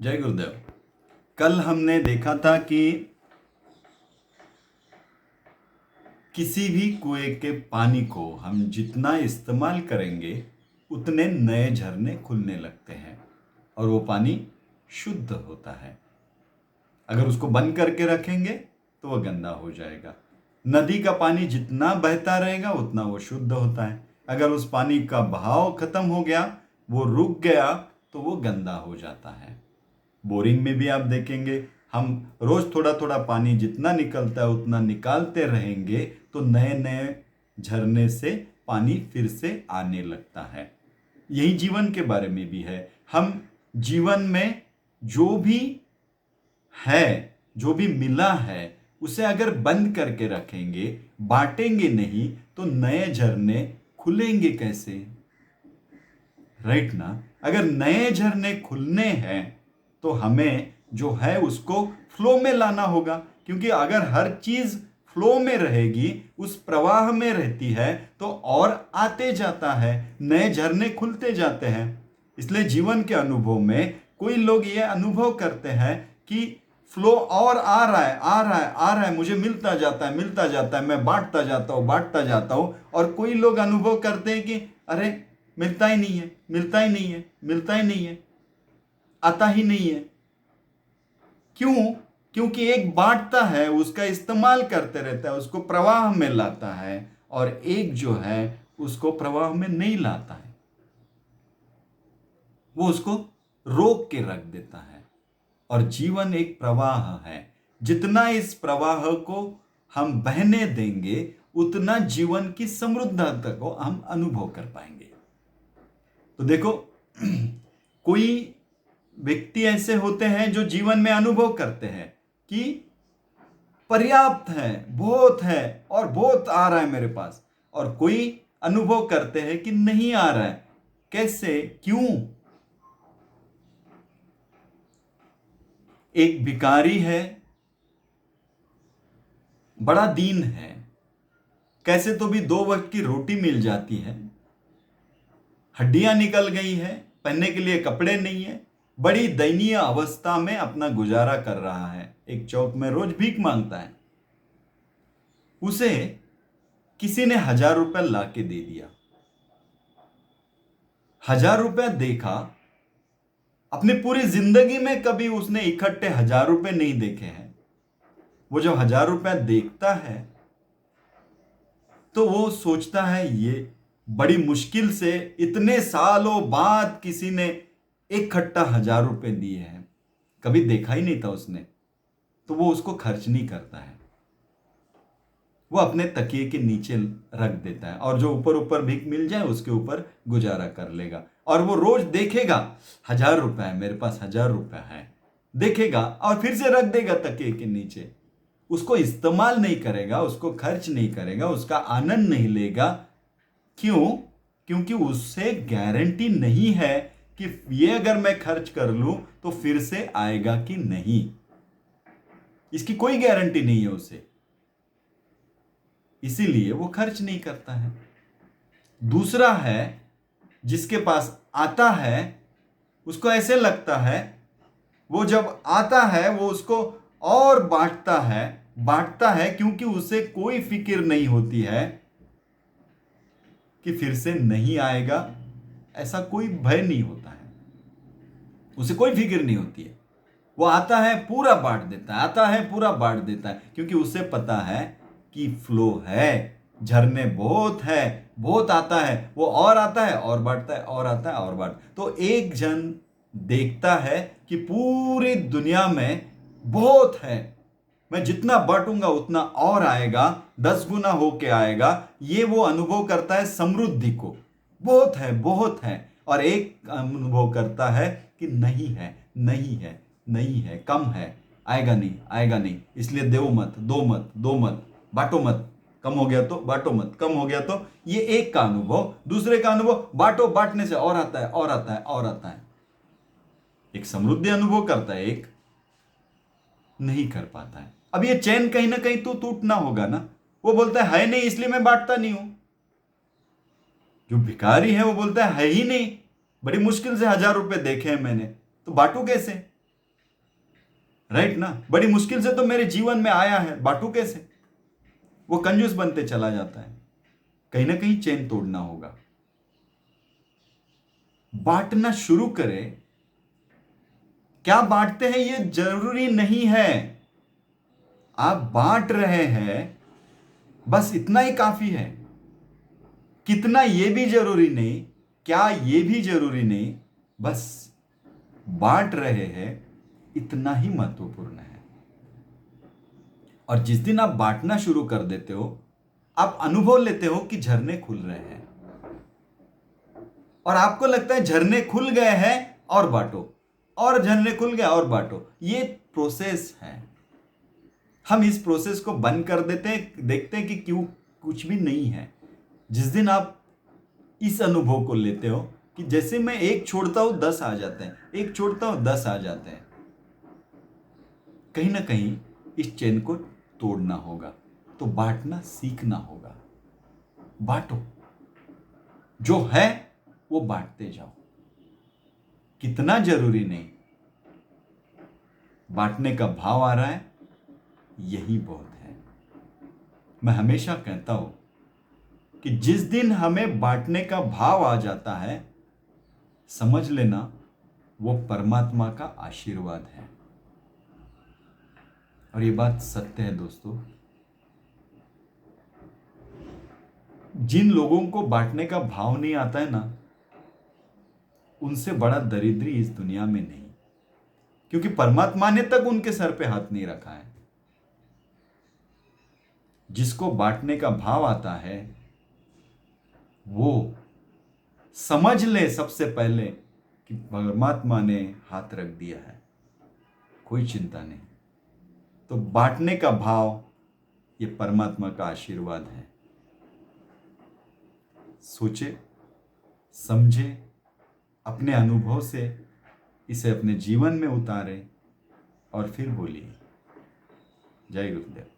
जय गुरुदेव। कल हमने देखा था कि किसी भी कुएं के पानी को हम जितना इस्तेमाल करेंगे उतने नए झरने खुलने लगते हैं और वो पानी शुद्ध होता है। अगर उसको बंद करके रखेंगे तो वह गंदा हो जाएगा। नदी का पानी जितना बहता रहेगा उतना वो शुद्ध होता है। अगर उस पानी का बहाव खत्म हो गया, वो रुक गया, तो वो गंदा हो जाता है। बोरिंग में भी आप देखेंगे, हम रोज थोड़ा थोड़ा पानी जितना निकलता है उतना निकालते रहेंगे तो नए नए झरने से पानी फिर से आने लगता है। यही जीवन के बारे में भी है। हम जीवन में जो भी है, जो भी मिला है, उसे अगर बंद करके रखेंगे, बांटेंगे नहीं, तो नए झरने खुलेंगे कैसे? राइट ना? अगर नए झरने खुलने हैं तो हमें जो है उसको फ्लो में लाना होगा, क्योंकि अगर हर चीज फ्लो में रहेगी, उस प्रवाह में रहती है, तो और आते जाता है, नए झरने खुलते जाते हैं। इसलिए जीवन के अनुभव में कोई लोग ये अनुभव करते हैं कि फ्लो और आ रहा है, आ रहा है, आ रहा है, मुझे मिलता जाता है, मिलता जाता है, मैं बांटता जाता हूं, बांटता जाता हूं। और कोई लोग अनुभव करते हैं कि अरे मिलता ही नहीं है, मिलता ही नहीं है, मिलता ही नहीं है, आता ही नहीं है। क्यों? क्योंकि एक बांटता है, उसका इस्तेमाल करते रहता है, उसको प्रवाह में लाता है, और एक जो है उसको प्रवाह में नहीं लाता है, वो उसको रोक के रख देता है। और जीवन एक प्रवाह है। जितना इस प्रवाह को हम बहने देंगे उतना जीवन की समृद्धता को हम अनुभव कर पाएंगे। तो देखो, कोई व्यक्ति ऐसे होते हैं जो जीवन में अनुभव करते हैं कि पर्याप्त है, बहुत है और बहुत आ रहा है मेरे पास, और कोई अनुभव करते हैं कि नहीं आ रहा है। कैसे? क्यों? एक भिखारी है, बड़ा दीन है, कैसे तो भी 2 वक्त की रोटी मिल जाती है, हड्डियां निकल गई है, पहनने के लिए कपड़े नहीं है, बड़ी दयनीय अवस्था में अपना गुजारा कर रहा है, एक चौक में रोज भीख मांगता है। उसे किसी ने 1,000 रुपया ला के दे दिया। 1,000 रुपया देखा, अपनी पूरी जिंदगी में कभी उसने इकट्ठे 1,000 रुपये नहीं देखे हैं। वो जब 1,000 रुपया देखता है तो वो सोचता है, ये बड़ी मुश्किल से इतने सालों बाद किसी ने इकट्ठा 1,000 रुपये दिए हैं, कभी देखा ही नहीं था उसने, तो वो उसको खर्च नहीं करता है, वो अपने तकिए के नीचे रख देता है, और जो ऊपर ऊपर भीख मिल जाए उसके ऊपर गुजारा कर लेगा। और वो रोज देखेगा, 1,000 रुपया है मेरे पास, 1,000 रुपया है, देखेगा और फिर से रख देगा तकिए के नीचे। उसको इस्तेमाल नहीं करेगा, उसको खर्च नहीं करेगा, उसका आनंद नहीं लेगा। क्यों? क्योंकि उससे गारंटी नहीं है कि ये अगर मैं खर्च कर लूं तो फिर से आएगा कि नहीं। इसकी कोई गारंटी नहीं है उसे, इसीलिए वो खर्च नहीं करता है। दूसरा है, जिसके पास आता है, उसको ऐसे लगता है, वो जब आता है वो उसको और बांटता है, बांटता है, क्योंकि उसे कोई फिक्र नहीं होती है कि फिर से नहीं आएगा। ऐसा कोई भय नहीं होता है, उसे कोई फिक्र नहीं होती है। वो आता है, पूरा बांट देता है, आता है, पूरा बांट देता है, क्योंकि उसे पता है कि फ्लो है, झरने बहुत है, बहुत आता है, वो और आता है और बांटता है, और आता है और बांट। तो एक जन देखता है कि पूरी दुनिया में बहुत है, मैं जितना बांटूंगा उतना और आएगा, 10 गुना होके आएगा। ये वो अनुभव करता है समृद्धि को, बहुत है, बहुत है। और एक अनुभव करता है कि नहीं है, नहीं है, नहीं है, कम है, आएगा नहीं, आएगा नहीं, इसलिए दो मत, दो मत, दो मत, बांटो मत, कम हो गया तो बांटो मत, कम हो गया तो। ये एक का अनुभव। दूसरे का अनुभव, बांटो, बांटने से और आता है, और आता है, और आता है। एक समृद्धि अनुभव करता है, एक नहीं कर पाता है। अब ये चैन कहीं ना कहीं तो टूटना होगा ना। वो बोलता है नहीं, इसलिए मैं बांटता नहीं हूं। जो भिखारी है वो बोलता है ही नहीं, बड़ी मुश्किल से 1,000 रुपए देखे हैं मैंने, तो बांटू कैसे? राइट ना, बड़ी मुश्किल से तो मेरे जीवन में आया है, बांटू कैसे? वो कंजूस बनते चला जाता है। कहीं ना कहीं चेन तोड़ना होगा, बांटना शुरू करें। क्या बांटते हैं ये जरूरी नहीं है, आप बांट रहे हैं बस इतना ही काफी है। कितना ये भी जरूरी नहीं, क्या ये भी जरूरी नहीं, बस बांट रहे हैं इतना ही महत्वपूर्ण है। और जिस दिन आप बांटना शुरू कर देते हो, आप अनुभव लेते हो कि झरने खुल रहे हैं, और आपको लगता है झरने खुल गए हैं और बांटो, और झरने खुल गए और बांटो। ये प्रोसेस है। हम इस प्रोसेस को बंद कर देते हैं, देखते हैं कि क्यों कुछ भी नहीं है। जिस दिन आप इस अनुभव को लेते हो कि जैसे मैं एक छोड़ता हूं 10 आ जाते हैं, एक छोड़ता हूं 10 आ जाते हैं, कहीं ना कहीं इस चेन को तोड़ना होगा। तो बांटना सीखना होगा। बांटो, जो है वो बांटते जाओ। कितना जरूरी नहीं, बांटने का भाव आ रहा है, यही बहुत है। मैं हमेशा कहता हूं कि जिस दिन हमें बांटने का भाव आ जाता है, समझ लेना वो परमात्मा का आशीर्वाद है। और ये बात सत्य है दोस्तों। जिन लोगों को बांटने का भाव नहीं आता है ना, उनसे बड़ा दरिद्री इस दुनिया में नहीं, क्योंकि परमात्मा ने तक उनके सर पे हाथ नहीं रखा है। जिसको बांटने का भाव आता है वो समझ ले सबसे पहले कि परमात्मा ने हाथ रख दिया है, कोई चिंता नहीं। तो बांटने का भाव ये परमात्मा का आशीर्वाद है। सोचे, समझे, अपने अनुभव से इसे अपने जीवन में उतारे और फिर बोलिए। जय गुरुदेव।